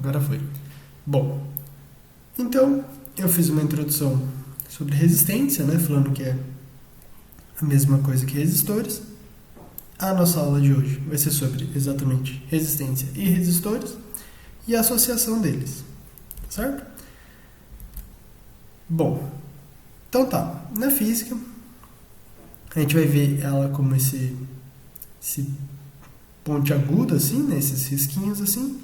agora foi. Bom, então eu fiz uma introdução sobre resistência, né, falando que é a mesma coisa que resistores. A nossa aula de hoje vai ser sobre exatamente resistência e resistores e a associação deles, certo? Bom, então tá, na física a gente vai ver ela como esse ponte agudo assim, né, esses risquinhos assim.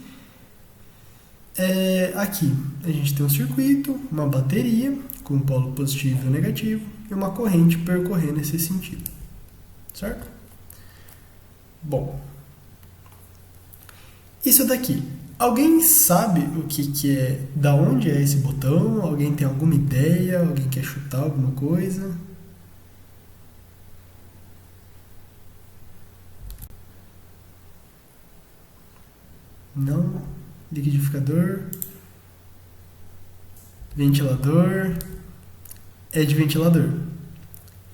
Aqui a gente tem um circuito, uma bateria com um polo positivo e negativo e uma corrente percorrendo esse sentido, certo? Bom, isso daqui, alguém sabe o que é, da onde é esse botão? Alguém tem alguma ideia? Alguém quer chutar alguma coisa? Não? Liquidificador? Ventilador? É de ventilador.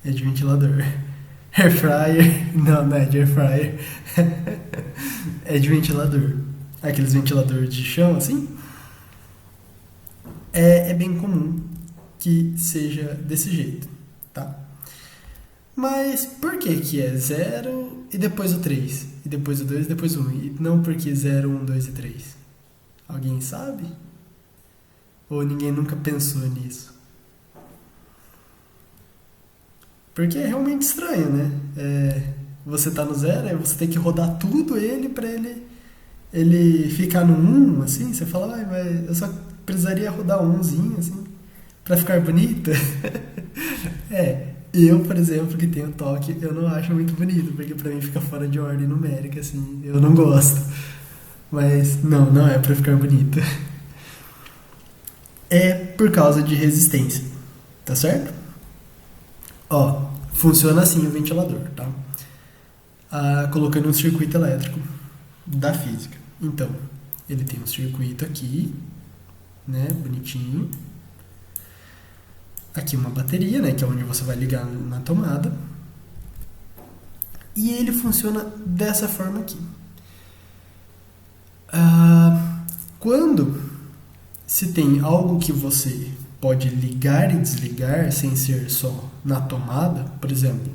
É de ventilador. Air fryer? Não é de air fryer. É de ventilador. Aqueles ventiladores de chão, assim. É bem comum que seja desse jeito, tá? Mas por que é 0 e depois o 3? E depois o 2 e depois o 1? E não porque 0, 1, 2 e 3? Alguém sabe? Ou ninguém nunca pensou nisso? Porque é realmente estranho, né? Você tá no 0, aí você tem que rodar tudo ele pra ele ficar no 1, assim. Você fala, mas eu só precisaria rodar um 1zinho, assim, pra ficar bonito. Eu, por exemplo, que tenho toque, eu não acho muito bonito, porque pra mim fica fora de ordem numérica, assim, eu não gosto. Mas não é pra ficar bonito. É por causa de resistência, tá certo? Ó, funciona assim o ventilador, tá? Colocando um circuito elétrico da física. Então, ele tem um circuito aqui, né, bonitinho. Aqui uma bateria, né, que é onde você vai ligar na tomada. E ele funciona dessa forma aqui. Quando se tem algo que você pode ligar e desligar sem ser só na tomada, por exemplo,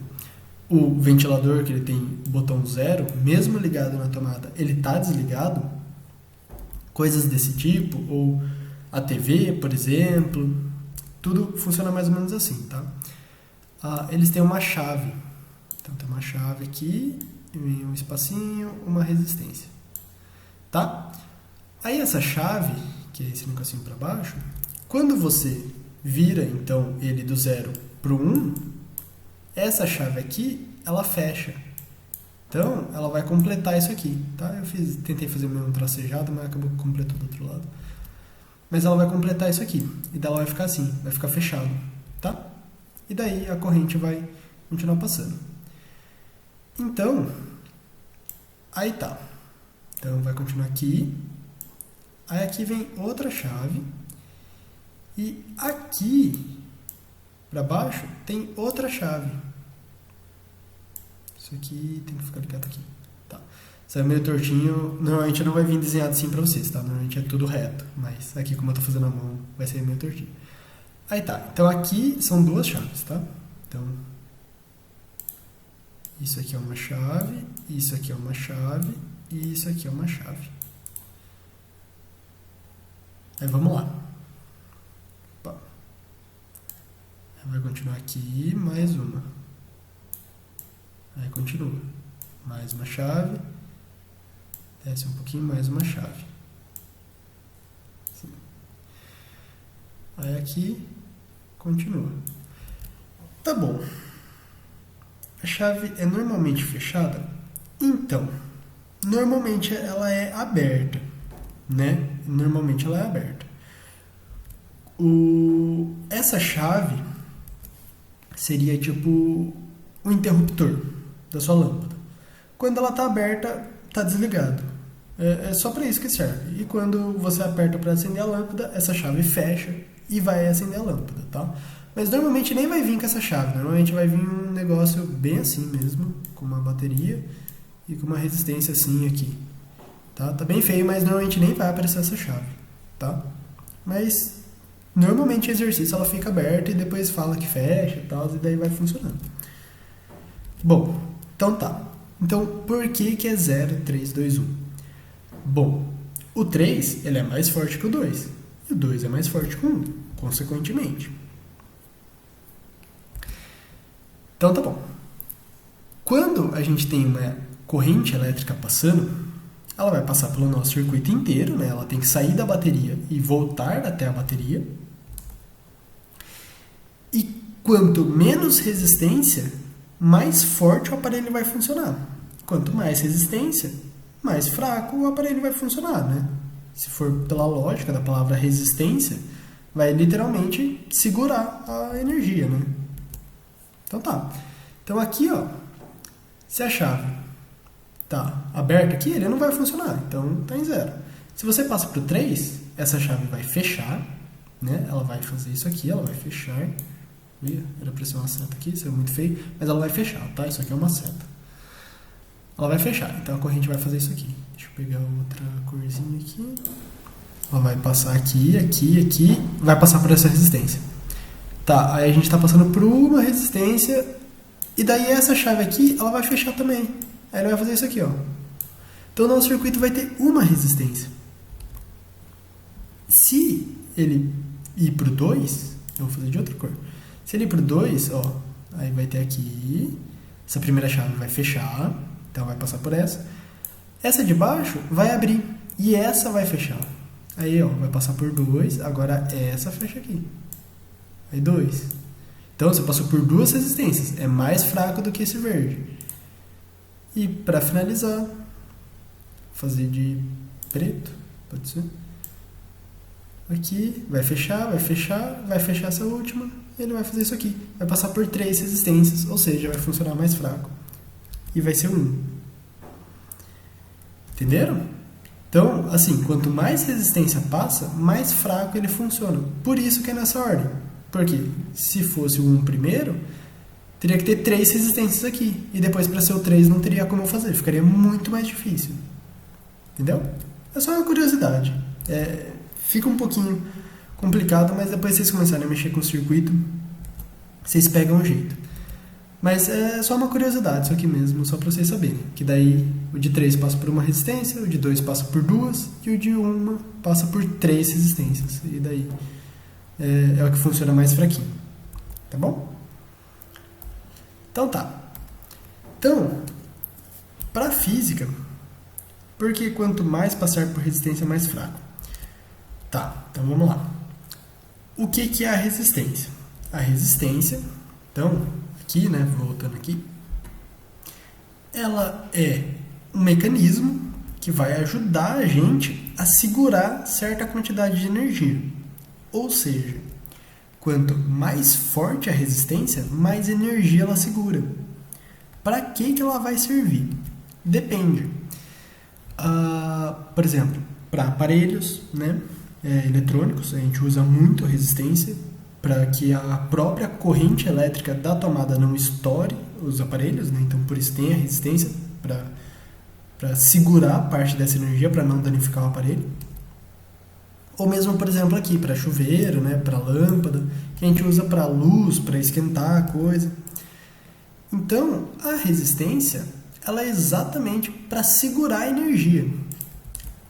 o ventilador que ele tem botão 0, mesmo ligado na tomada, ele está desligado, coisas desse tipo, ou a TV, por exemplo, tudo funciona mais ou menos assim, tá? Eles têm uma chave, então tem uma chave aqui, um espacinho, uma resistência, tá? Aí essa chave, que é esse negocinho para baixo, quando você vira então ele do 0 para o 1, essa chave aqui, ela fecha. Então, ela vai completar isso aqui, tá? Eu tentei fazer meio tracejado, mas acabou que completou do outro lado. Mas ela vai completar isso aqui, e daí ela vai ficar assim, vai ficar fechado, tá? E daí a corrente vai continuar passando. Então, aí tá. Então, vai continuar aqui. Aí aqui vem outra chave. E aqui, para baixo, tem outra chave. Isso aqui tem que ficar ligado aqui. Tá. Isso é meio tortinho. Normalmente não vai vir desenhado assim pra vocês, tá? Normalmente é tudo reto. Mas aqui, como eu tô fazendo a mão, vai ser meio tortinho. Aí tá. Então aqui são duas chaves, tá? Então, isso aqui é uma chave, isso aqui é uma chave e isso aqui é uma chave. Aí vamos lá. Opa. Vai continuar aqui, mais uma. Aí continua. Mais uma chave. Desce um pouquinho, mais uma chave. Assim. Aí aqui, continua. Tá bom. A chave é normalmente fechada? Então, normalmente ela é aberta, né? Normalmente ela é aberta. Essa chave seria tipo o interruptor da sua lâmpada. Quando ela está aberta, está desligado. É só para isso que serve. E quando você aperta para acender a lâmpada, essa chave fecha e vai acender a lâmpada, tá? Mas normalmente nem vai vir com essa chave. Normalmente vai vir um negócio bem assim mesmo, com uma bateria e com uma resistência assim aqui. Tá? Tá bem feio, mas normalmente nem vai aparecer essa chave. Tá? Mas normalmente o exercício ela fica aberta e depois fala que fecha e tal, e daí vai funcionando. Bom, então tá. Então, por que é 0, 3, 2, 1? Bom, o 3 ele é mais forte que o 2. E o 2 é mais forte que o 1, consequentemente. Então tá bom. Quando a gente tem uma corrente elétrica passando, ela vai passar pelo nosso circuito inteiro, né? Ela tem que sair da bateria e voltar até a bateria. E quanto menos resistência, mais forte o aparelho vai funcionar. Quanto mais resistência, mais fraco o aparelho vai funcionar, né? Se for pela lógica da palavra resistência, vai literalmente segurar a energia, né? Então tá. Então aqui, ó, se a chave tá aberta aqui, ele não vai funcionar. Então tá em 0. Se você passa para o 3, essa chave vai fechar, né? Ela vai fazer isso aqui, ela vai fechar. Era para ser uma seta aqui, isso é muito feio, mas ela vai fechar, tá? Isso aqui é uma seta. Ela vai fechar, então a corrente vai fazer isso aqui. Deixa eu pegar outra corzinha aqui. Ela vai passar aqui, aqui, aqui, vai passar por essa resistência. Tá, aí a gente está passando por uma resistência, e daí essa chave aqui, ela vai fechar também. Aí ele vai fazer isso aqui, ó. Então o nosso circuito vai ter uma resistência. Se ele ir para o 2, eu vou fazer de outra cor. Se ele ir para o 2, ó, aí vai ter aqui, essa primeira chave vai fechar, então vai passar por essa. Essa de baixo vai abrir e essa vai fechar. Aí, ó, vai passar por 2, agora essa fecha aqui. Aí 2. Então você passou por duas resistências, é mais fraco do que esse verde. E para finalizar, fazer de preto, pode ser. Aqui, vai fechar, vai fechar, vai fechar essa última, e ele vai fazer isso aqui. Vai passar por 3 resistências, ou seja, vai funcionar mais fraco. E vai ser 1. Entenderam? Então, assim, quanto mais resistência passa, mais fraco ele funciona. Por isso que é nessa ordem. Porque se fosse o 1 primeiro, teria que ter 3 resistências aqui. E depois, para ser o 3, não teria como eu fazer. Ficaria muito mais difícil. Entendeu? É só uma curiosidade. Fica um pouquinho complicado, mas depois vocês começarem a mexer com o circuito, vocês pegam um jeito. Mas é só uma curiosidade, isso aqui mesmo, só para vocês saberem. Que daí o de 3 passa por uma resistência, o de 2 passa por 2 e o de 1 passa por 3 resistências. E daí é o que funciona mais fraquinho. Tá bom? Então tá. Então, para física, porque quanto mais passar por resistência, mais fraco. Tá, então vamos lá. O que é a resistência? A resistência, então, aqui, né, voltando aqui, ela é um mecanismo que vai ajudar a gente a segurar certa quantidade de energia. Ou seja, quanto mais forte a resistência, mais energia ela segura. Para que ela vai servir? Depende. Por exemplo, para aparelhos, né, eletrônicos, a gente usa muito a resistência para que a própria corrente elétrica da tomada não estoure os aparelhos, né? Então por isso tem a resistência para segurar parte dessa energia, para não danificar o aparelho. Ou mesmo, por exemplo, aqui para chuveiro, né? Para lâmpada, que a gente usa para luz, para esquentar a coisa. Então a resistência ela é exatamente para segurar a energia.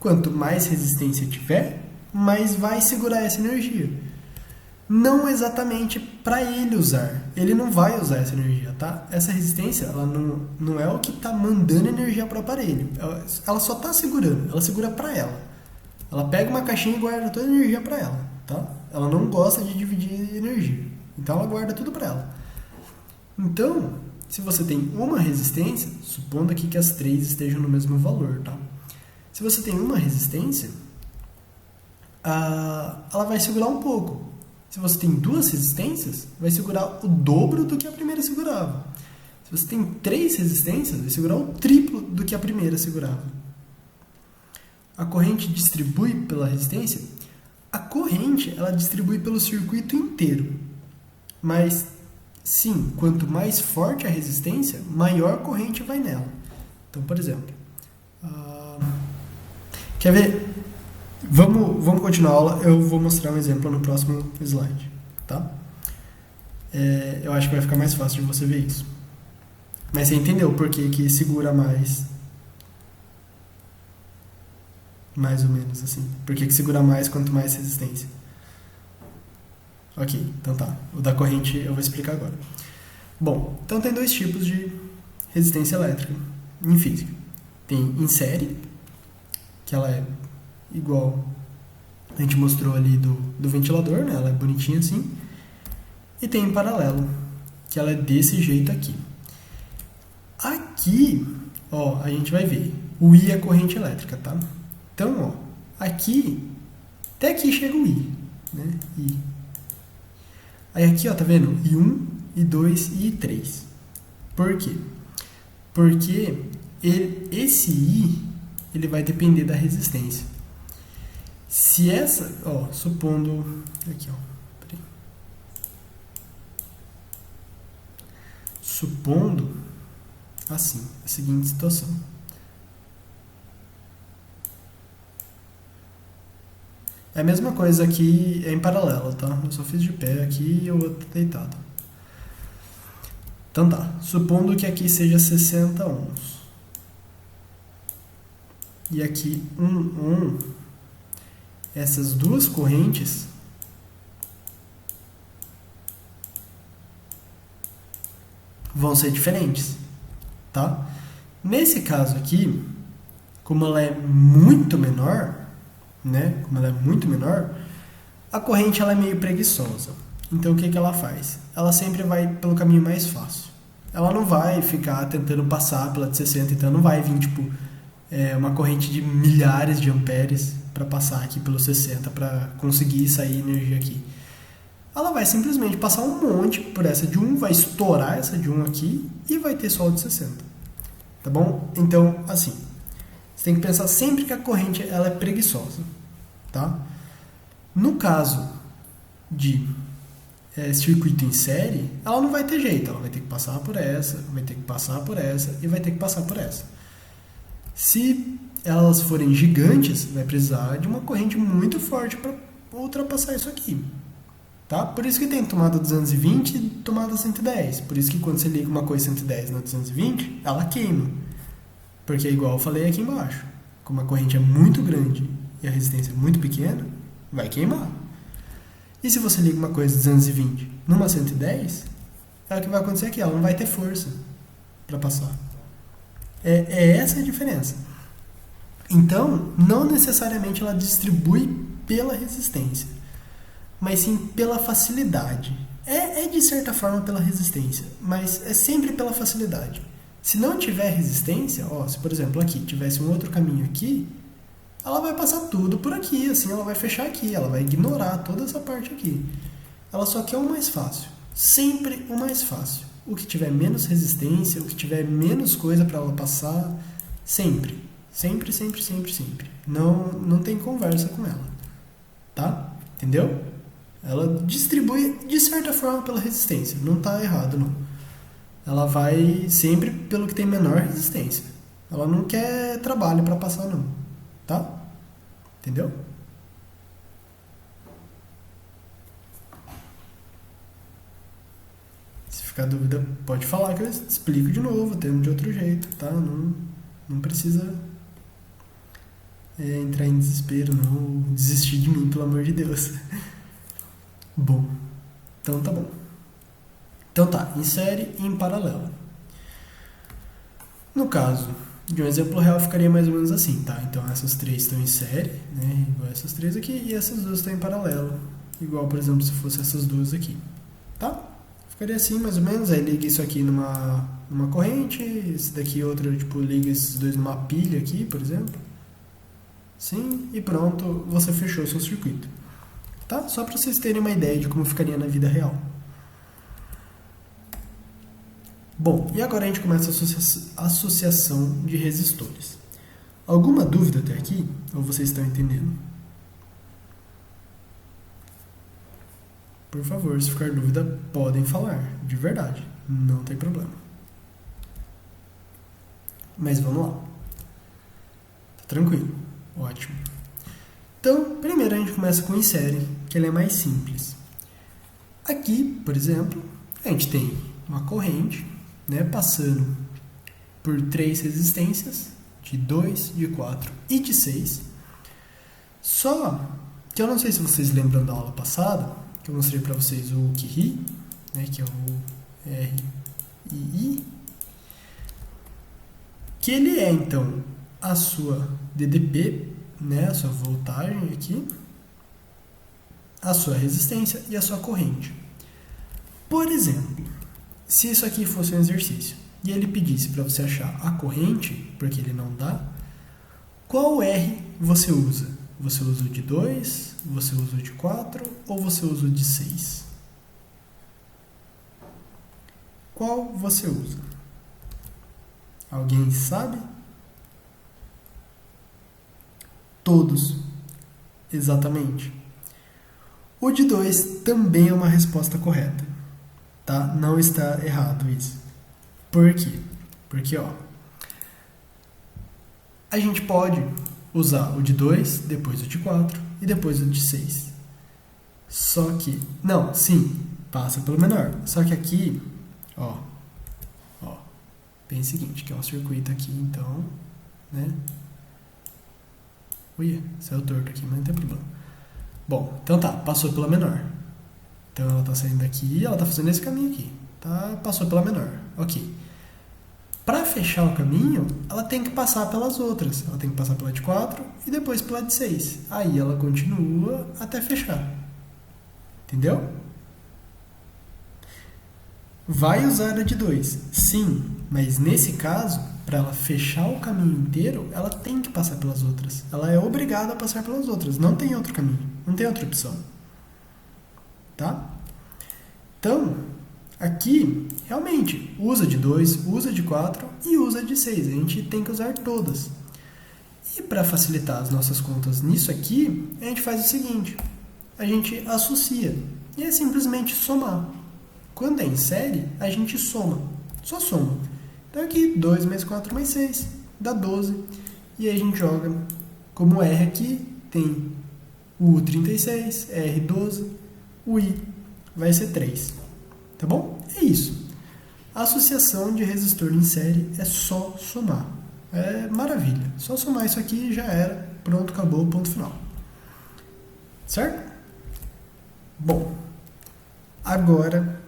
Quanto mais resistência tiver, mais vai segurar essa energia. Não exatamente para ele usar. Ele não vai usar essa energia, tá? Essa resistência, ela não é o que está mandando energia para o aparelho. Ela só está segurando. Ela segura para ela. Ela pega uma caixinha e guarda toda a energia para ela, tá? Ela não gosta de dividir energia. Então ela guarda tudo para ela. Então, se você tem uma resistência, supondo aqui que as 3 estejam no mesmo valor, tá? Se você tem uma resistência, ela vai segurar um pouco. Se você tem 2 resistências, vai segurar o dobro do que a primeira segurava. Se você tem 3 resistências, vai segurar o triplo do que a primeira segurava. A corrente distribui pela resistência? A corrente, ela distribui pelo circuito inteiro. Mas, sim, quanto mais forte a resistência, maior corrente vai nela. Então, por exemplo, Quer ver? Vamos continuar a aula, eu vou mostrar um exemplo no próximo slide, tá? Eu acho que vai ficar mais fácil de você ver isso. Mas você entendeu por que que segura mais ou menos assim. Por que que segura mais quanto mais resistência. Ok, então tá. O da corrente eu vou explicar agora. Bom, então tem dois tipos de resistência elétrica em física. Tem em série, que ela é igual a gente mostrou ali do ventilador, né? Ela é bonitinha assim. E tem em paralelo, que ela é desse jeito aqui. Aqui, ó, a gente vai ver. O I é corrente elétrica, tá? Então, ó, aqui, até aqui chega o I, né? I. Aí aqui, ó, tá vendo? I1, I2 e I3. Por quê? Porque esse I, ele vai depender da resistência. Se essa, ó, supondo, aqui, ó, peraí. Supondo, assim, a seguinte situação. É a mesma coisa aqui, é em paralelo, tá? Eu só fiz de pé aqui e o outro deitado. Então tá, supondo que aqui seja 60 ohms. E aqui 1 ohm. Essas duas correntes vão ser diferentes, tá? Nesse caso aqui, como ela é muito menor, né? Como ela é muito menor, a corrente ela é meio preguiçosa. Então o que que ela faz? Ela sempre vai pelo caminho mais fácil. Ela não vai ficar tentando passar pela de 60, então não vai vir tipo uma corrente de milhares de amperes para passar aqui pelo 60 para conseguir sair energia aqui. Ela vai simplesmente passar um monte por essa de 1, vai estourar essa de 1 aqui e vai ter só o de 60. Tá bom? Então, assim, você tem que pensar sempre que a corrente ela é preguiçosa, tá? No caso de circuito em série, ela não vai ter jeito, ela vai ter que passar por essa, vai ter que passar por essa e vai ter que passar por essa. Se elas forem gigantes, vai precisar de uma corrente muito forte para ultrapassar isso aqui. Tá? Por isso que tem tomada 220 e tomada 110. Por isso que quando você liga uma coisa 110 na 220, ela queima. Porque igual eu falei aqui embaixo, como a corrente é muito grande e a resistência é muito pequena, vai queimar. E se você liga uma coisa 220 numa 110, é o que vai acontecer aqui, ela não vai ter força para passar. É essa a diferença. Então, não necessariamente ela distribui pela resistência, mas sim pela facilidade. É de certa forma pela resistência, mas é sempre pela facilidade. Se não tiver resistência, ó, se por exemplo aqui tivesse um outro caminho aqui, ela vai passar tudo por aqui, assim ela vai fechar aqui, ela vai ignorar toda essa parte aqui. Ela só quer o mais fácil, sempre o mais fácil. O que tiver menos resistência, o que tiver menos coisa para ela passar, sempre. Sempre, sempre, sempre, sempre. Não tem conversa com ela. Tá? Entendeu? Ela distribui de certa forma pela resistência. Não tá errado, não. Ela vai sempre pelo que tem menor resistência. Ela não quer trabalho para passar, não. Tá? Entendeu? Se ficar dúvida, pode falar que eu explico de novo, tendo de outro jeito, tá? Não precisa entrar em desespero, não desistir de mim, pelo amor de Deus. Bom, então tá bom. Então tá, em série e em paralelo. No caso de um exemplo real, ficaria mais ou menos assim, tá? Então essas três estão em série, né? Igual essas três aqui, e essas duas estão em paralelo. Igual, por exemplo, se fosse essas duas aqui, tá? Ficaria assim, mais ou menos. Aí liga isso aqui numa corrente, esse daqui outra, tipo, liga esses dois numa pilha aqui, por exemplo. Sim, e pronto, você fechou o seu circuito. Tá? Só para vocês terem uma ideia de como ficaria na vida real. Bom, e agora a gente começa a associação de resistores. Alguma dúvida até aqui? Ou vocês estão entendendo? Por favor, se ficar dúvida, podem falar. De verdade, não tem problema. Mas vamos lá. Tá tranquilo. Ótimo. Então, primeiro a gente começa com em série, que ele é mais simples. Aqui, por exemplo, a gente tem uma corrente, né, passando por três resistências, de 2, de 4 e de 6. Só que eu não sei se vocês lembram da aula passada, que eu mostrei para vocês o Ukiri, né, que é o R e I, que ele é então a sua DDP, né, a sua voltagem aqui, a sua resistência e a sua corrente. Por exemplo, se isso aqui fosse um exercício e ele pedisse para você achar a corrente, porque ele não dá, qual R você usa? Você usa o de 2, você usa o de 4 ou você usa o de 6? Qual você usa? Alguém sabe? Todos. Exatamente. O de 2 também é uma resposta correta. Tá? Não está errado isso. Por quê? Porque, ó, a gente pode usar o de 2, depois o de 4 e depois o de 6. Só que, não, sim, passa pelo menor. Só que aqui, ó, pensa o seguinte, que é um circuito aqui, então, né? Ui, saiu torto aqui, mas não tem problema. Bom, então tá, passou pela menor. Então ela tá saindo daqui, ela tá fazendo esse caminho aqui. Tá, passou pela menor, ok. Para fechar o caminho, ela tem que passar pelas outras. Ela tem que passar pela de 4 e depois pela de 6. Aí ela continua até fechar. Entendeu? Vai usar a de 2? Sim, mas nesse caso, para ela fechar o caminho inteiro, ela tem que passar pelas outras. Ela é obrigada a passar pelas outras. Não tem outro caminho. Não tem outra opção. Tá? Então, aqui, realmente, usa de 2, usa de 4 e usa de 6. A gente tem que usar todas. E para facilitar as nossas contas nisso aqui, a gente faz o seguinte. A gente associa. E é simplesmente somar. Quando é em série, a gente soma. Só soma. Então aqui, 2 mais 4 mais 6, dá 12. E aí a gente joga como R aqui, tem o U36, R12, o I vai ser 3. Tá bom? É isso. A associação de resistor em série é só somar. É maravilha. Só somar isso aqui e já era. Pronto, acabou, ponto final. Certo? Bom, agora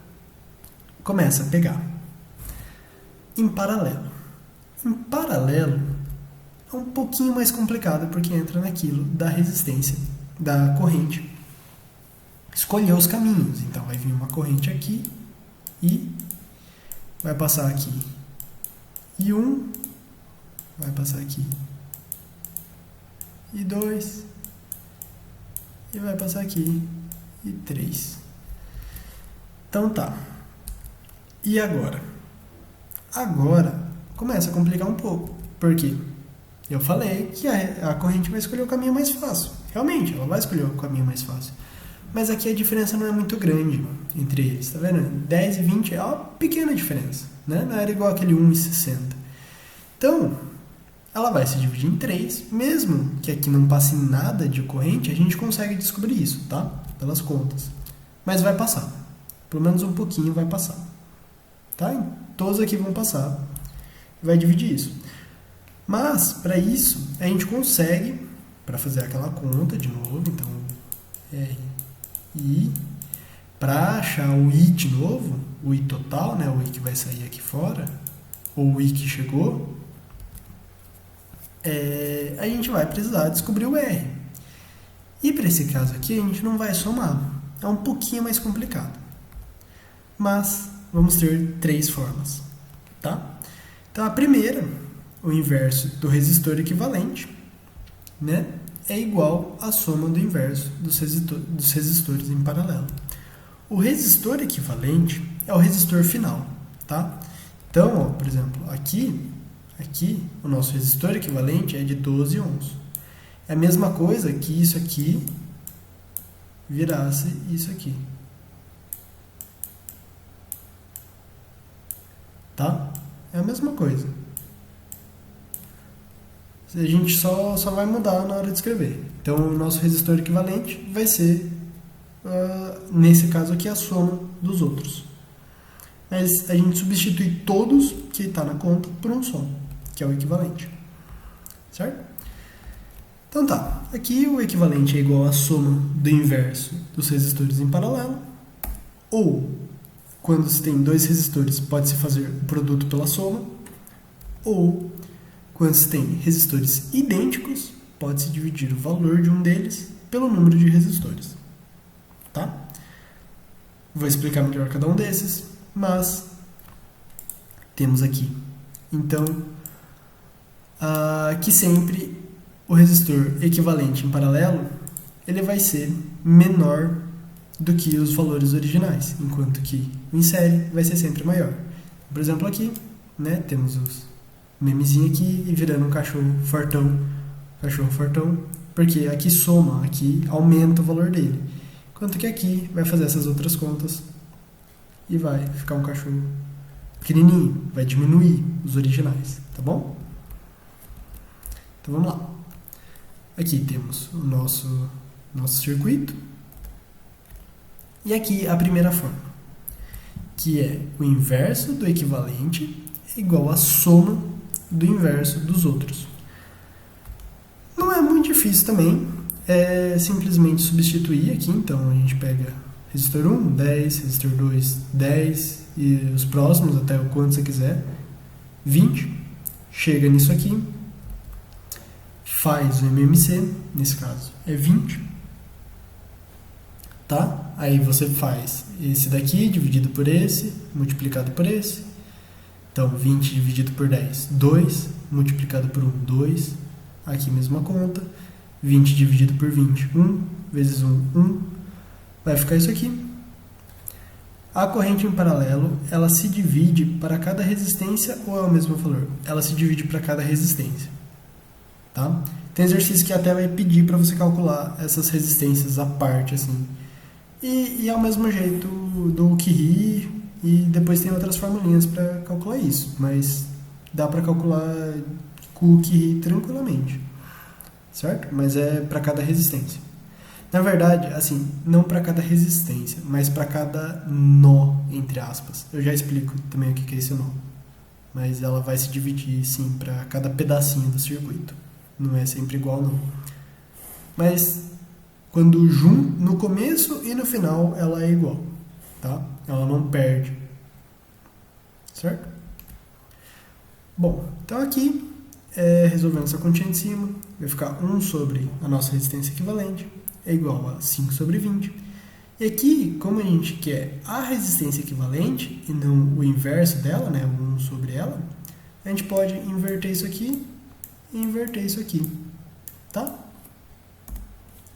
começa a pegar. Em paralelo. Em paralelo é um pouquinho mais complicado porque entra naquilo da resistência, da corrente. Escolher os caminhos. Então vai vir uma corrente aqui e vai passar aqui. E 1 vai passar aqui. E 2 e vai passar aqui. E 3. Então tá. E agora? Agora começa a complicar um pouco. Por quê? Eu falei que a corrente vai escolher o caminho mais fácil. Realmente, ela vai escolher o caminho mais fácil. Mas aqui a diferença não é muito grande entre eles, tá vendo? 10 e 20 é uma pequena diferença, né? Não era igual aquele 1 e 60. Então, ela vai se dividir em 3, mesmo que aqui não passe nada de corrente, a gente consegue descobrir isso, tá? Pelas contas. Mas vai passar. Pelo menos um pouquinho vai passar. Tá? Todos aqui vão passar. Vai dividir isso. Mas, para isso, a gente consegue, para fazer aquela conta de novo, então, R, I, para achar o I de novo, o I total, né, o I que vai sair aqui fora, ou o I que chegou, a gente vai precisar descobrir o R. E para esse caso aqui, a gente não vai somar. É um pouquinho mais complicado. Mas vamos ter 3 formas. Tá? Então, a primeira, o inverso do resistor equivalente, né, é igual à soma do inverso dos resistores em paralelo. O resistor equivalente é o resistor final. Tá? Então, ó, por exemplo, aqui o nosso resistor equivalente é de 12 ohms. É a mesma coisa que isso aqui virasse isso aqui. Tá? É a mesma coisa. A gente só vai mudar na hora de escrever. Então, o nosso resistor equivalente vai ser, nesse caso aqui, a soma dos outros. Mas a gente substitui todos que está na conta por um só, que é o equivalente. Certo? Então tá, aqui o equivalente é igual à soma do inverso dos resistores em paralelo, ou, quando se tem dois resistores, pode-se fazer o produto pela soma, ou, quando se tem resistores idênticos, pode-se dividir o valor de um deles pelo número de resistores. Tá? Vou explicar melhor cada um desses, mas temos aqui, então, que sempre o resistor equivalente em paralelo ele vai ser menor do que os valores originais, enquanto que o em série vai ser sempre maior. Por exemplo, aqui, né, temos os memezinhos aqui e virando um cachorro fortão, porque aqui soma, aqui aumenta o valor dele, enquanto que aqui vai fazer essas outras contas e vai ficar um cachorro pequenininho, vai diminuir os originais, tá bom? Então vamos lá. Aqui temos o nosso circuito. E aqui a primeira forma, que é o inverso do equivalente igual à soma do inverso dos outros. Não é muito difícil também, é simplesmente substituir aqui. Então a gente pega resistor 1, 10, resistor 2, 10 e os próximos até o quanto você quiser, 20. Chega nisso aqui, faz o MMC, nesse caso é 20, tá? Aí você faz esse daqui dividido por esse, multiplicado por esse. Então 20 dividido por 10, 2, multiplicado por 1, 2. Aqui mesma conta, 20 dividido por 20, 1, vezes 1, 1. Vai ficar isso aqui. A corrente em paralelo, ela se divide para cada resistência ou é o mesmo valor? Ela se divide para cada resistência. Tá? Tem exercício que até vai pedir para você calcular essas resistências à parte, assim. E é o mesmo jeito do Curie, e depois tem outras formulinhas para calcular isso, mas dá para calcular com o Curie tranquilamente, certo? Mas é para cada resistência. Na verdade, assim, não para cada resistência, mas para cada nó, entre aspas. Eu já explico também o que é esse nó. Mas ela vai se dividir, sim, para cada pedacinho do circuito. Não é sempre igual, não. Mas quando no começo e no final ela é igual, tá? Ela não perde, certo? Bom, então aqui, resolvendo essa continha de cima, vai ficar 1 sobre a nossa resistência equivalente, é igual a 5 sobre 20. E aqui, como a gente quer a resistência equivalente e não o inverso dela, né, 1 sobre ela, a gente pode inverter isso aqui e inverter isso aqui, tá?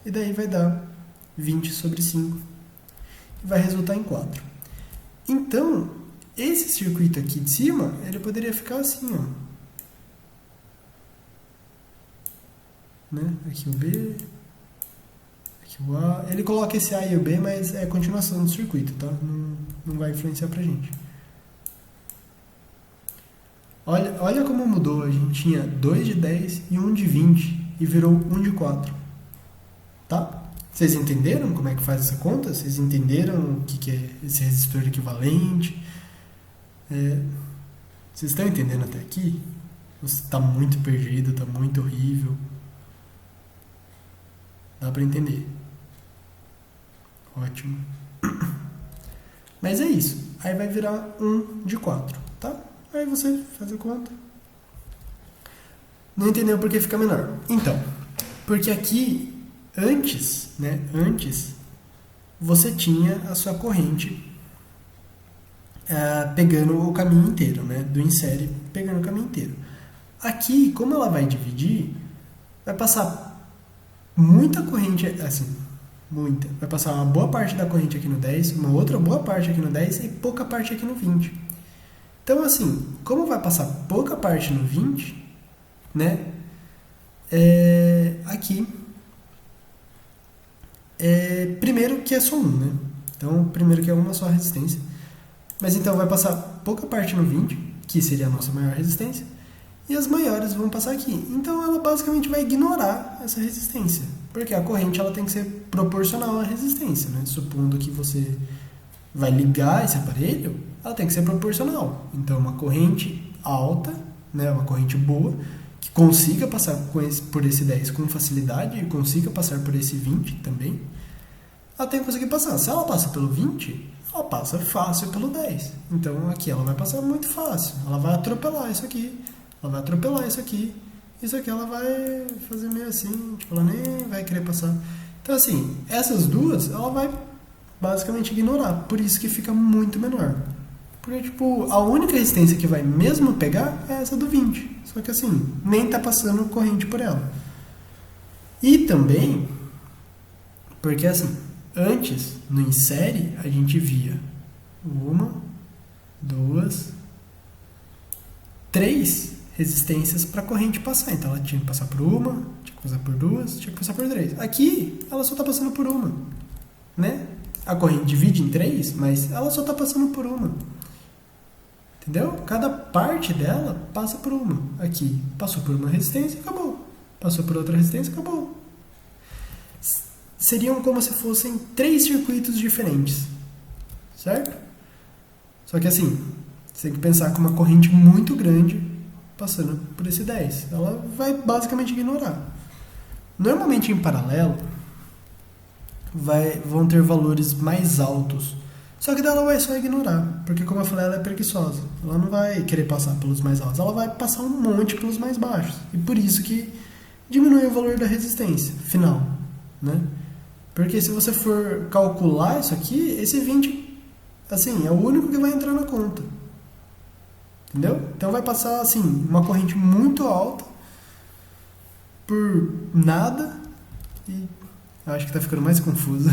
E daí vai dar 20 sobre 5 e vai resultar em 4. Então, esse circuito aqui de cima, ele poderia ficar assim, ó. Né? Aqui o B, aqui o A. Ele coloca esse A e o B, mas é a continuação do circuito, tá? Não vai influenciar pra gente. Olha como mudou. A gente tinha 2 de 10 e 1 de 20 e virou 1 de 4. Tá? Vocês entenderam como é que faz essa conta? Vocês entenderam o que é esse resistor equivalente? Vocês estão entendendo até aqui? Você está muito perdido, está muito horrível. Dá para entender. Ótimo. Mas é isso. Aí vai virar 1 de 4, tá? Aí você faz a conta. Não entendeu por que fica menor? Então, porque aqui, antes, você tinha a sua corrente pegando o caminho inteiro, né? Do em série pegando o caminho inteiro. Aqui, como ela vai dividir, vai passar muita corrente, assim, muita. Vai passar uma boa parte da corrente aqui no 10, uma outra boa parte aqui no 10 e pouca parte aqui no 20. Então, assim, como vai passar pouca parte no 20, né? Aqui, primeiro que é só 1, né? Então, primeiro que é uma só resistência. Mas então vai passar pouca parte no 20, que seria a nossa maior resistência, e as maiores vão passar aqui. Então ela basicamente vai ignorar essa resistência, porque a corrente ela tem que ser proporcional à resistência, né? Supondo que você vai ligar esse aparelho, ela tem que ser proporcional. Então uma corrente alta, né, uma corrente boa, que consiga passar por esse 10 com facilidade e consiga passar por esse 20 também, ela tem que conseguir passar. Se ela passa pelo 20, ela passa fácil pelo 10. Então aqui ela vai passar muito fácil. Ela vai atropelar isso aqui, ela vai atropelar isso aqui. Isso aqui ela vai fazer meio assim, tipo, ela nem vai querer passar. Então assim, essas duas ela vai basicamente ignorar. Por isso que fica muito menor. Porque, tipo, a única resistência que vai mesmo pegar é essa do 20. Só que assim, nem tá passando corrente por ela. E também, porque assim, antes, no em série, a gente via uma, duas, três resistências para a corrente passar. Então ela tinha que passar por uma, tinha que passar por duas, tinha que passar por três. Aqui, ela só está passando por uma, né? A corrente divide em três, mas ela só está passando por uma. Entendeu? Cada parte dela passa por uma. Aqui, passou por uma resistência, acabou. Passou por outra resistência, acabou. Seriam como se fossem 3 circuitos diferentes. Certo? Só que assim, você tem que pensar com uma corrente muito grande passando por esse 10. Ela vai basicamente ignorar. Normalmente em paralelo, vão ter valores mais altos. Só que ela vai só ignorar. Porque, como eu falei, ela é preguiçosa. Ela não vai querer passar pelos mais altos. Ela vai passar um monte pelos mais baixos. E por isso que diminui o valor da resistência final, né? Porque se você for calcular isso aqui, esse 20, assim, é o único que vai entrar na conta. Entendeu? Então vai passar, assim, uma corrente muito alta por nada. E eu acho que tá ficando mais confuso.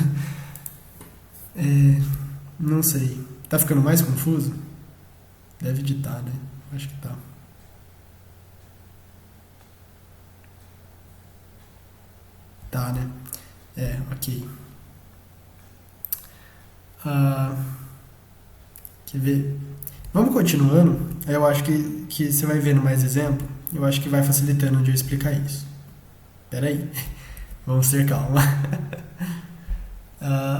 Não sei. Tá ficando mais confuso? Deve editar, né? Acho que tá. Tá, né? Ok. Quer ver? Vamos continuando. Eu acho que você vai vendo mais exemplo. Eu acho que vai facilitando de eu explicar isso. Pera aí. Vamos ter calma.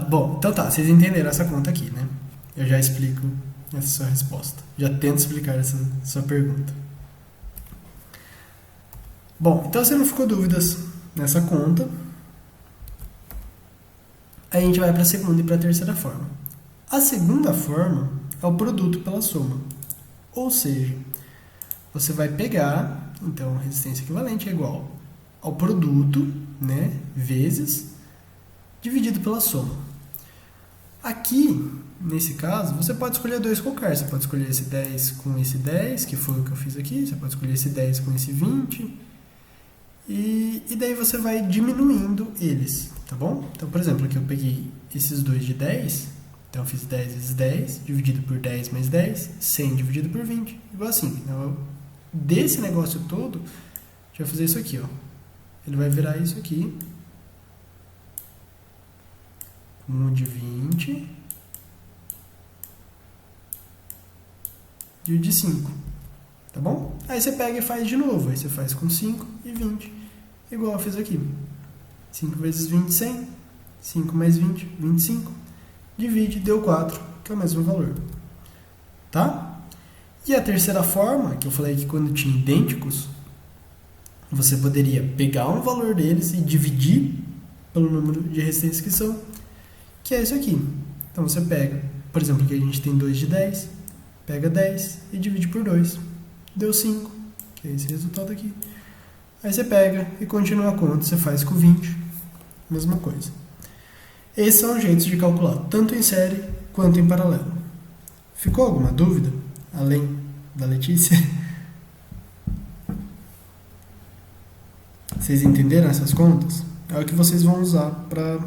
Bom, então tá. Vocês entenderam essa conta aqui, né? Eu já explico essa sua resposta. Já tento explicar essa sua pergunta. Bom, então se não ficou dúvidas nessa conta, a gente vai para a segunda e para a terceira forma. A segunda forma é o produto pela soma. Ou seja, você vai pegar, então, a resistência equivalente é igual ao produto, né, vezes, dividido pela soma. Aqui, nesse caso, você pode escolher dois qualquer. Você pode escolher esse 10 com esse 10, que foi o que eu fiz aqui. Você pode escolher esse 10 com esse 20. E daí você vai diminuindo eles, tá bom? Então, por exemplo, aqui eu peguei esses dois de 10. Então, eu fiz 10 vezes 10, dividido por 10 mais 10, 100 dividido por 20. Igual assim. Então, desse negócio todo, a gente vai fazer isso aqui, ó. Ele vai virar isso aqui. 1 de 20 e o de 5. Tá bom? Aí você pega e faz de novo. Aí você faz com 5 e 20. Igual eu fiz aqui. 5 vezes 20, 100. 5 mais 20, 25. Divide, deu 4, que é o mesmo valor. Tá? E a terceira forma, que eu falei que quando tinha idênticos, você poderia pegar um valor deles e dividir pelo número de resistências que são, que é isso aqui. Então você pega, por exemplo, aqui a gente tem 2 de 10, pega 10 e divide por 2. Deu 5, que é esse resultado aqui. Aí você pega e continua a conta, você faz com 20, mesma coisa. Esses são os jeitos de calcular, tanto em série quanto em paralelo. Ficou alguma dúvida, além da Letícia? Vocês entenderam essas contas? É o que vocês vão usar para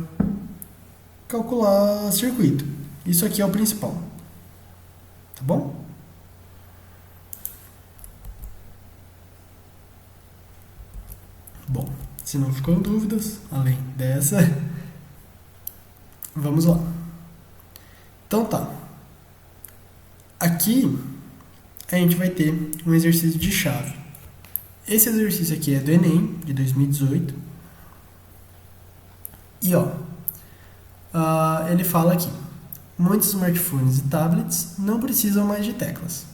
calcular circuito. Isso aqui é o principal. Tá bom? Bom, se não ficou dúvidas, além dessa, vamos lá. Então tá. Aqui a gente vai ter um exercício de chave. Esse exercício aqui é do Enem, de 2018. E ele fala aqui: muitos smartphones e tablets não precisam mais de teclas,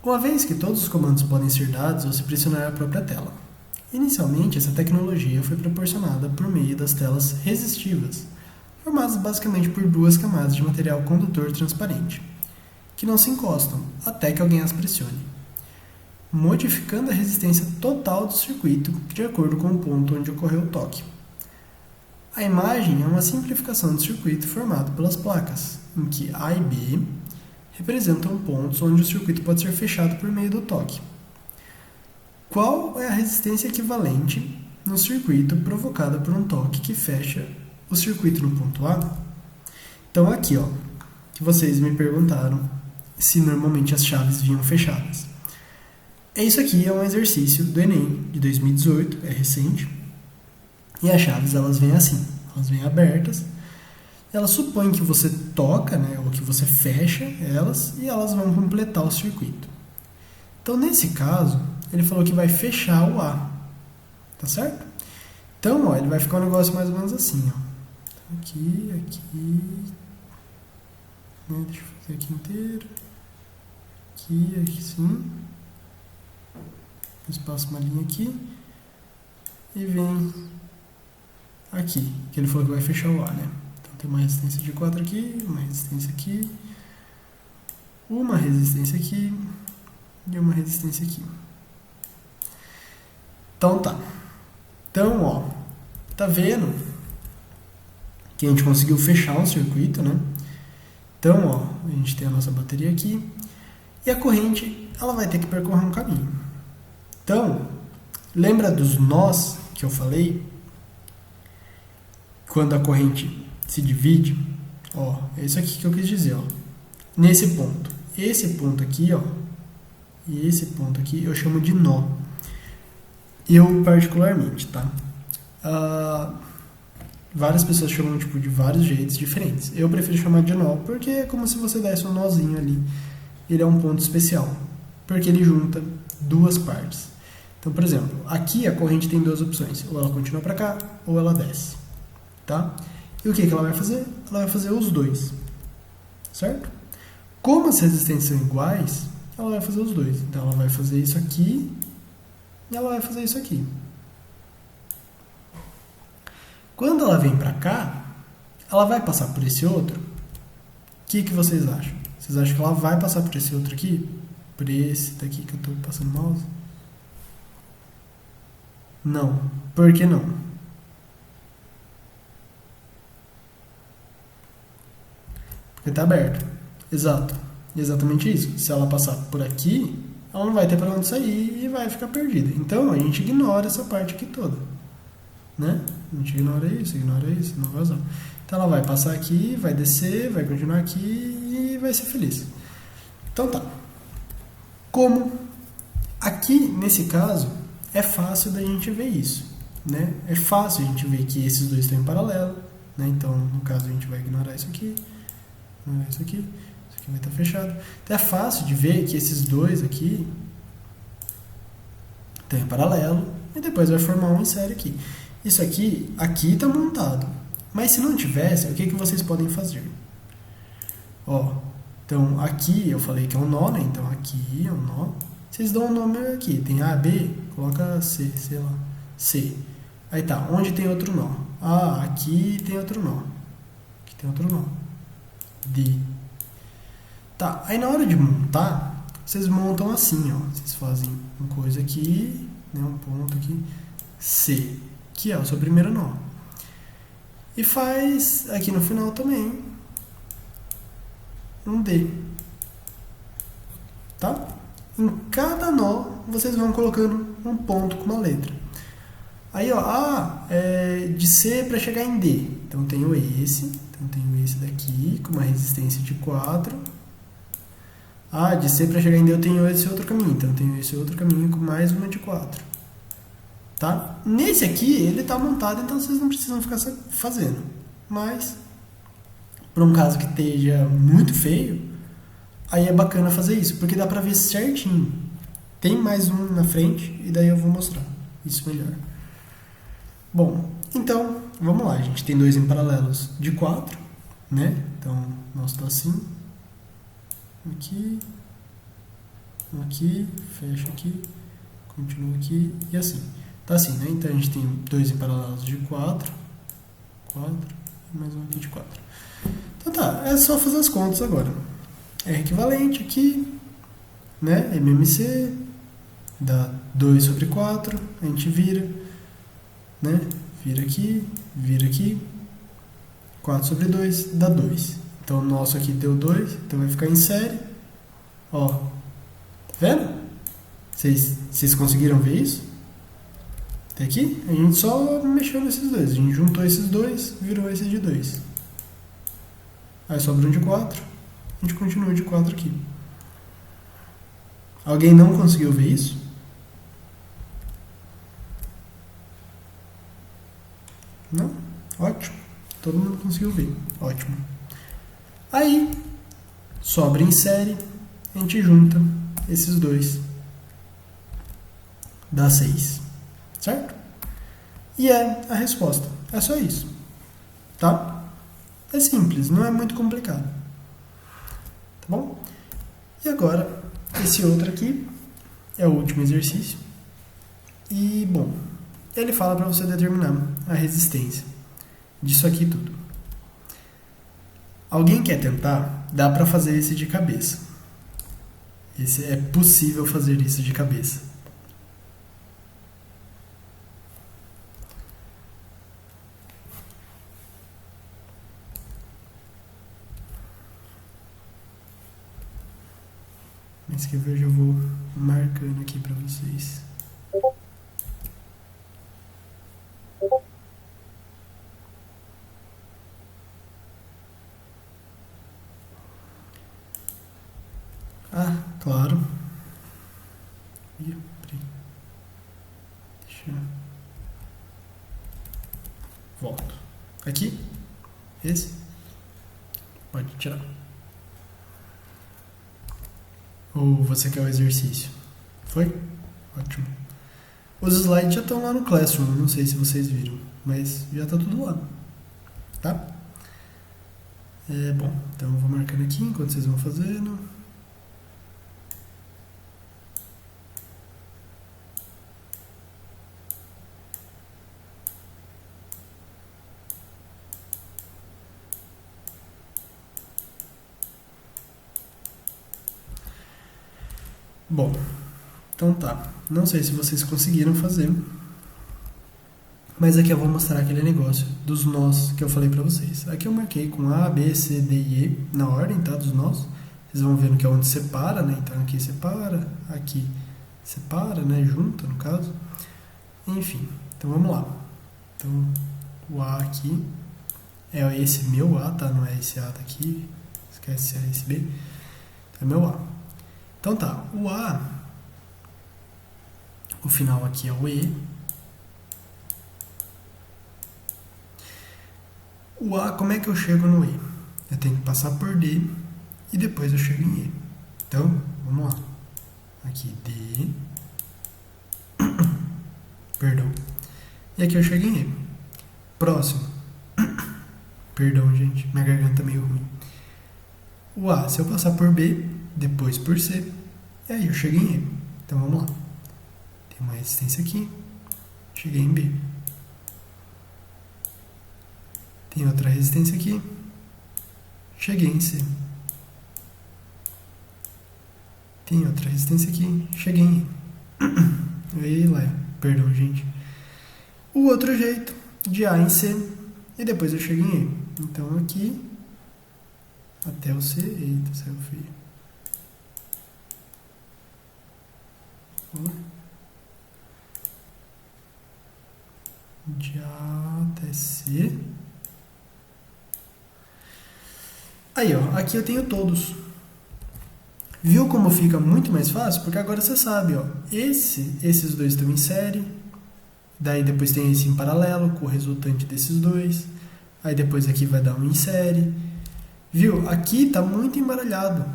uma vez que todos os comandos podem ser dados ao se pressionar a própria tela. Inicialmente, essa tecnologia foi proporcionada por meio das telas resistivas, formadas basicamente por duas camadas de material condutor transparente, que não se encostam até que alguém as pressione, modificando a resistência total do circuito de acordo com o ponto onde ocorreu o toque. A imagem é uma simplificação do circuito formado pelas placas, em que A e B representam pontos onde o circuito pode ser fechado por meio do toque. Qual é a resistência equivalente no circuito provocada por um toque que fecha o circuito no ponto A? Então aqui, que vocês me perguntaram se normalmente as chaves vinham fechadas. Isso aqui é um exercício do Enem de 2018, é recente, e as chaves elas vêm assim, elas vêm abertas, elas supõem que você toca, ou que você fecha elas, e elas vão completar o circuito. Então nesse caso, ele falou que vai fechar o A, tá certo? Então, ele vai ficar um negócio mais ou menos assim, aqui, deixa eu fazer aqui inteiro, aqui sim, espaço uma linha aqui, e vem aqui, que ele falou que vai fechar o A, Então tem uma resistência de 4 aqui, uma resistência aqui, uma resistência aqui, e uma resistência aqui. Então tá. Então, tá vendo que a gente conseguiu fechar um circuito, Então, a gente tem a nossa bateria aqui e a corrente, ela vai ter que percorrer um caminho. Então, lembra dos nós que eu falei? Quando a corrente se divide, é isso aqui que eu quis dizer, Nesse ponto. Esse ponto aqui, e esse ponto aqui eu chamo de nó. Eu, particularmente, tá? Várias pessoas chamam de vários jeitos diferentes. Eu prefiro chamar de nó porque é como se você desse um nozinho ali. Ele é um ponto especial, porque ele junta duas partes. Então, por exemplo, aqui a corrente tem duas opções. Ou ela continua para cá, ou ela desce. Tá? E o que ela vai fazer? Ela vai fazer os dois. Certo? Como as resistências são iguais, ela vai fazer os dois. Então, ela vai fazer isso aqui e ela vai fazer isso aqui. Quando ela vem para cá, ela vai passar por esse outro. O que vocês acham? Vocês acham que ela vai passar por esse outro aqui? Por esse daqui que eu estou passando o mouse? Não. Por que não? Porque está aberto. Exato. Exatamente isso. Se ela passar por aqui, ela não vai ter para onde sair e vai ficar perdida. Então, a gente ignora essa parte aqui toda. A gente ignora isso, não vai usar. Então, ela vai passar aqui, vai descer, vai continuar aqui e vai ser feliz. Então, tá. Como aqui, nesse caso, é fácil da gente ver isso. É fácil a gente ver que esses dois estão em paralelo. Então, no caso, a gente vai ignorar isso aqui. Isso aqui vai estar fechado. Então é fácil de ver que esses dois aqui estão em paralelo e depois vai formar um em série aqui. Isso aqui está montado. Mas se não tivesse, o que vocês podem fazer? Então aqui eu falei que é um nó, Então aqui é um nó. Vocês dão um nome aqui. Tem A, B, coloca C, sei lá. C. Aí tá, onde tem outro nó? Aqui tem outro nó. Aqui tem outro nó. D. Tá, aí na hora de montar, vocês montam assim, Vocês fazem uma coisa aqui, um ponto aqui, C, que é o seu primeiro nó. E faz aqui no final também um D. Tá? Em cada nó, vocês vão colocando um ponto com uma letra. Aí, de C para chegar em D. Então, tenho esse daqui, com uma resistência de 4. De C para chegar em D eu tenho esse outro caminho. Então, eu tenho esse outro caminho com mais uma de 4. Tá? Nesse aqui, ele está montado, então vocês não precisam ficar fazendo. Mas, para um caso que esteja muito feio, aí é bacana fazer isso, porque dá para ver certinho. tem mais um na frente e daí eu vou mostrar isso melhor. Bom, então, vamos lá. A gente tem dois em paralelos de 4, né? Então, nós está assim. Aqui. Aqui. Fecha aqui. Continua aqui. E assim. Tá assim, né? Então, a gente tem dois em paralelos de 4. 4. E mais um aqui de 4. Então, tá. É só fazer as contas agora. R equivalente aqui, né? MMC. Dá 2 sobre 4. A gente vira. Né? Vira aqui, 4 sobre 2 dá 2. Então o nosso aqui deu 2, então vai ficar em série. Ó, tá vendo? Vocês conseguiram ver isso? Até aqui, a gente só mexeu nesses dois. A gente juntou esses dois, virou esse de 2. Aí sobra um de 4, a gente continua de 4 aqui. Alguém não conseguiu ver isso? Não? Ótimo. Todo mundo conseguiu ver. Ótimo. Aí, sobra em série, a gente junta esses dois. Dá 6. Certo? E é a resposta. É só isso. Tá? É simples, não é muito complicado. Tá bom? E agora, esse outro aqui é o último exercício. E, bom, ele fala para você determinar a resistência disso aqui tudo. Alguém quer tentar? Dá para fazer esse de cabeça. Esse é possível fazer isso de cabeça. Mas que eu já vou marcando aqui para vocês. Ah, claro. Ih, peraí. Deixa eu... Volto. Aqui? Esse? Pode tirar. Ou você quer o exercício? Foi? Ótimo. Os slides já estão lá no Classroom, não sei se vocês viram, mas já está tudo lá. Tá? Bom, então eu vou marcando aqui enquanto vocês vão fazendo. Bom, então tá. Não sei se vocês conseguiram fazer, mas aqui eu vou mostrar aquele negócio dos nós que eu falei pra vocês. Aqui eu marquei com A, B, C, D e E na ordem, tá? Dos nós. Vocês vão vendo que é onde separa, né? Então aqui separa, né? Junta, no caso. Enfim, então vamos lá. Então, o A aqui é esse meu A, tá? Não é esse A daqui. Esquece esse A, esse B. Então é meu A. Então tá, o A, o final aqui é o E. O A, como é que eu chego no E? Eu tenho que passar por D e depois eu chego em E. Então, vamos lá. Aqui, D. Perdão. E aqui eu chego em E. Próximo. Perdão, gente. Minha garganta é meio ruim. O A, se eu passar por B, depois por C, e aí eu chego em E. Então, vamos lá. Tem uma resistência aqui. Cheguei em B. Tem outra resistência aqui. Cheguei em C. Tem outra resistência aqui. Cheguei em E. E lá. Perdão, gente. O outro jeito, de A em C, e depois eu chego em E. Então aqui, até o C. Eita, saiu feio. De A até C. Aí, ó, aqui eu tenho todos. Viu como fica muito mais fácil? Porque agora você sabe, ó, esses dois estão em série, daí depois tem esse em paralelo com o resultante desses dois, aí depois aqui vai dar um em série. Viu? Aqui tá muito embaralhado.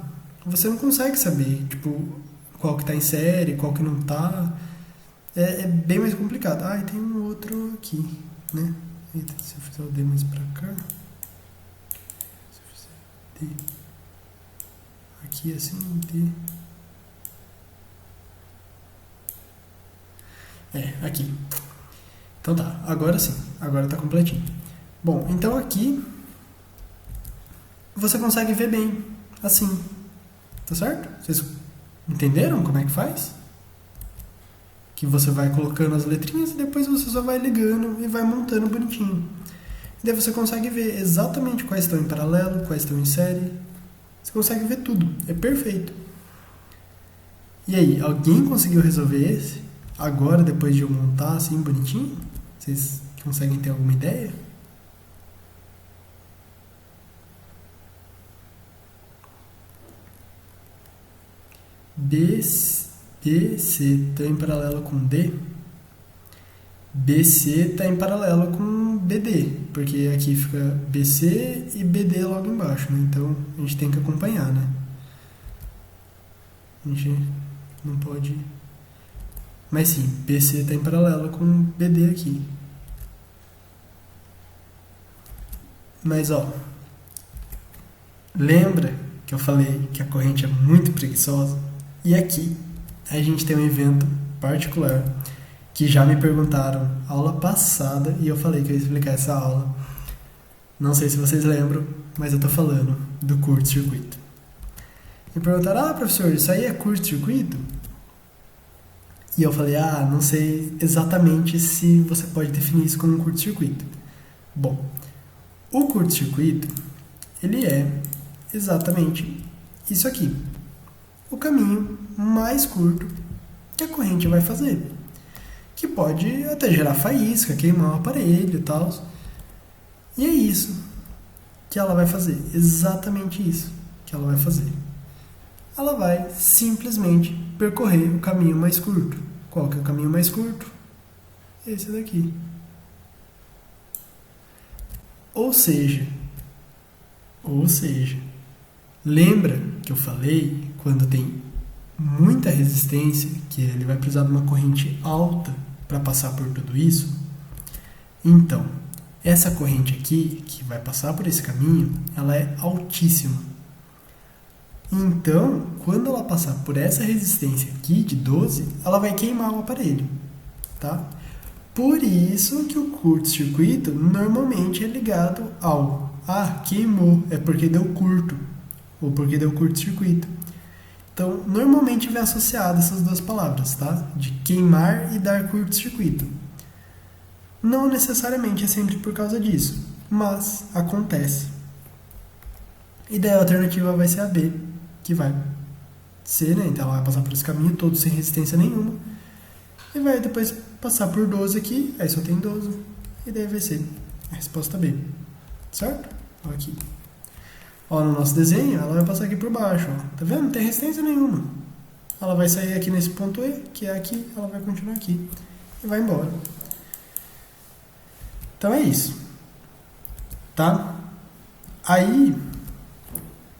Você não consegue saber, tipo, qual que está em série, qual que não está. É bem mais complicado. Ah, e tem um outro aqui, né? Eita, se eu fizer o D mais pra cá. Se eu fizer D aqui assim, D. Aqui. Então tá, agora sim, agora tá completinho. Bom, então aqui você consegue ver bem, assim, tá certo? Vocês entenderam como é que faz? Que você vai colocando as letrinhas e depois você só vai ligando e vai montando bonitinho. E daí você consegue ver exatamente quais estão em paralelo, quais estão em série. Você consegue ver tudo, é perfeito. E aí, alguém conseguiu resolver esse? Agora, depois de eu montar assim bonitinho? Vocês conseguem ter alguma ideia? BC está em paralelo com D. BC está em paralelo com BD, porque aqui fica BC e BD logo embaixo, né? Então a gente tem que acompanhar, né? A gente não pode... Mas sim, BC está em paralelo com BD aqui. Mas ó, lembra que eu falei que a corrente é muito preguiçosa? E aqui a gente tem um evento particular que já me perguntaram aula passada e eu falei que eu ia explicar essa aula. Não sei se vocês lembram, mas eu tô falando do curto-circuito. Me perguntaram, professor, isso aí é curto-circuito? E eu falei, não sei exatamente se você pode definir isso como um curto-circuito. Bom, o curto-circuito, ele é exatamente isso aqui. O caminho mais curto que a corrente vai fazer. Que pode até gerar faísca, queimar o aparelho e tal. E é isso que ela vai fazer. Exatamente isso que ela vai fazer. Ela vai simplesmente percorrer o caminho mais curto. Qual que é o caminho mais curto? Esse daqui. Ou seja, lembra que eu falei quando tem muita resistência, que ele vai precisar de uma corrente alta para passar por tudo isso? Então, essa corrente aqui, que vai passar por esse caminho, ela é altíssima. Então, quando ela passar por essa resistência aqui de 12, ela vai queimar o aparelho, tá? Por isso que o curto-circuito normalmente é ligado ao queimou, é porque deu curto, ou porque deu curto-circuito. Então, normalmente vem associado essas duas palavras, tá? De queimar e dar curto-circuito. Não necessariamente é sempre por causa disso, mas acontece. E daí a alternativa vai ser a B, que vai ser, né? Então ela vai passar por esse caminho todo sem resistência nenhuma. E vai depois passar por 12 aqui, aí só tem 12. E daí vai ser a resposta B. Certo? Ó, aqui. Ó, no nosso desenho, ela vai passar aqui por baixo. Ó. Tá vendo? Não tem resistência nenhuma. Ela vai sair aqui nesse ponto E, que é aqui, ela vai continuar aqui. E vai embora. Então é isso. Tá? Aí,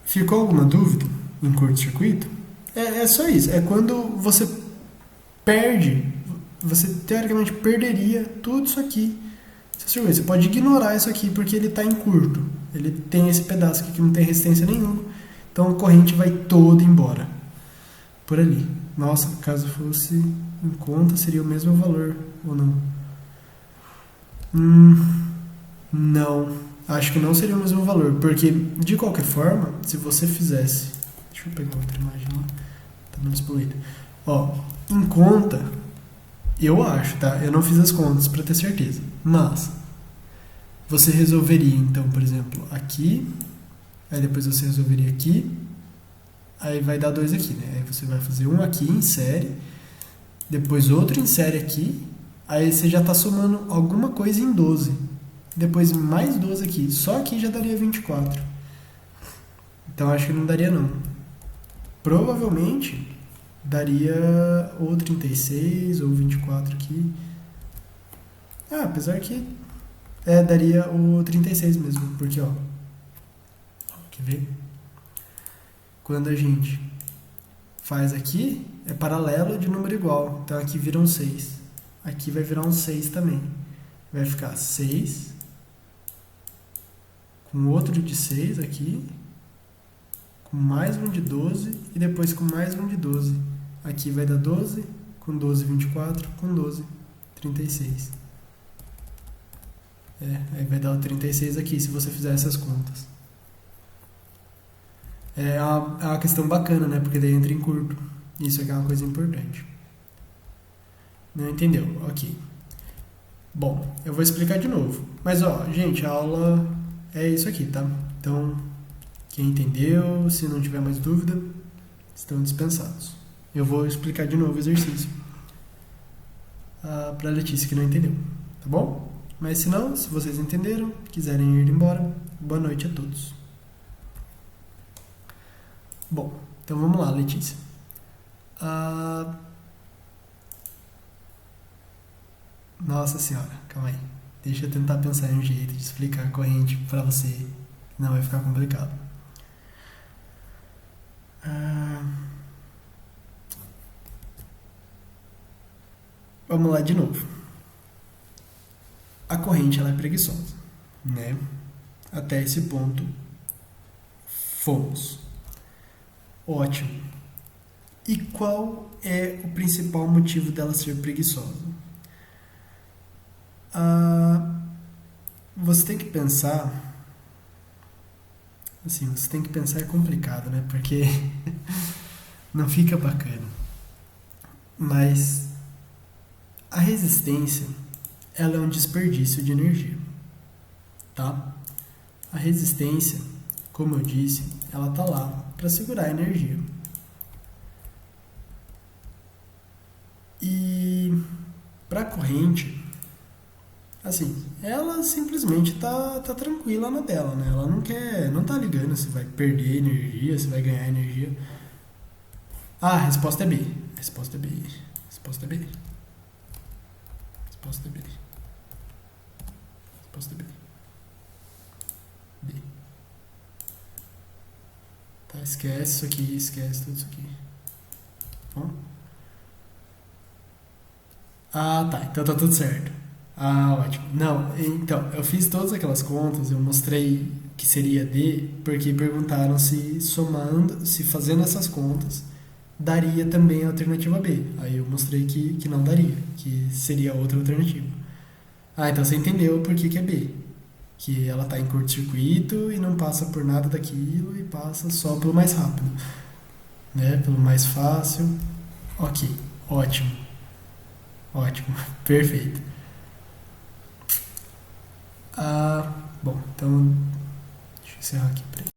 ficou alguma dúvida em curto-circuito? É só isso. É quando você perde, você teoricamente perderia tudo isso aqui. Você pode ignorar isso aqui porque ele está em curto. Ele tem esse pedaço aqui que não tem resistência nenhuma. Então a corrente vai toda embora. Por ali. Nossa, caso fosse em conta, seria o mesmo valor ou não? Não. Acho que não seria o mesmo valor. Porque, de qualquer forma, se você fizesse... Deixa eu pegar outra imagem lá. Tá menos poluída. Ó, em conta, eu acho, tá? Eu não fiz as contas para ter certeza. Mas, você resolveria, então, por exemplo, aqui. Aí depois você resolveria aqui. Aí vai dar 2 aqui, né? Aí você vai fazer um aqui em série. Depois outro em série aqui. Aí você já está somando alguma coisa em 12. Depois mais 12 aqui. Só aqui já daria 24. Então acho que não daria não. Provavelmente daria ou 36 ou 24 aqui. Apesar que daria o 36 mesmo. Porque ó, quer ver? Quando a gente faz aqui é paralelo de número igual. Então aqui vira um 6. Aqui vai virar um 6 também. Vai ficar 6 com outro de 6 aqui, com mais um de 12 e depois com mais um de 12. Aqui vai dar 12, com 12, 24, com 12, 36. Aí vai dar o 36 aqui, se você fizer essas contas. É uma questão bacana, né? Porque daí entra em curto. Isso aqui é uma coisa importante. Não entendeu? Ok. Bom, eu vou explicar de novo. Mas, gente, a aula é isso aqui, tá? Então, quem entendeu, se não tiver mais dúvida, estão dispensados. Eu vou explicar de novo o exercício para a Letícia que não entendeu, tá bom? Mas se não, se vocês entenderam, quiserem ir embora, boa noite a todos. Bom, então vamos lá, Letícia. Nossa senhora, calma aí. Deixa eu tentar pensar em um jeito de explicar a corrente para você, não vai ficar complicado. Vamos lá de novo. A corrente ela é preguiçosa, né? Até esse ponto fomos. Ótimo. E qual é o principal motivo dela ser preguiçosa? Você tem que pensar. Assim, você tem que pensar é complicado, né? Porque não fica bacana. Mas a resistência, ela é um desperdício de energia, tá? A resistência, como eu disse, ela tá lá para segurar a energia. E para a corrente, assim, ela simplesmente tá tranquila na dela, né? Ela não tá ligando se vai perder energia, se vai ganhar energia. A resposta é B. Resposta é B. Resposta é B. Resposta é B. Resposta é B. B. Tá, esquece isso aqui, esquece tudo isso aqui. Bom? Tá, então tá tudo certo. Ótimo. Não, então, eu fiz todas aquelas contas, eu mostrei que seria D, porque perguntaram se somando, se fazendo essas contas, daria também a alternativa B. Aí eu mostrei que não daria, que seria outra alternativa. Então você entendeu por que é B. Que ela está em curto-circuito e não passa por nada daquilo e passa só pelo mais rápido, né? Pelo mais fácil. Ok, ótimo. Ótimo, perfeito. Bom, então deixa eu encerrar aqui.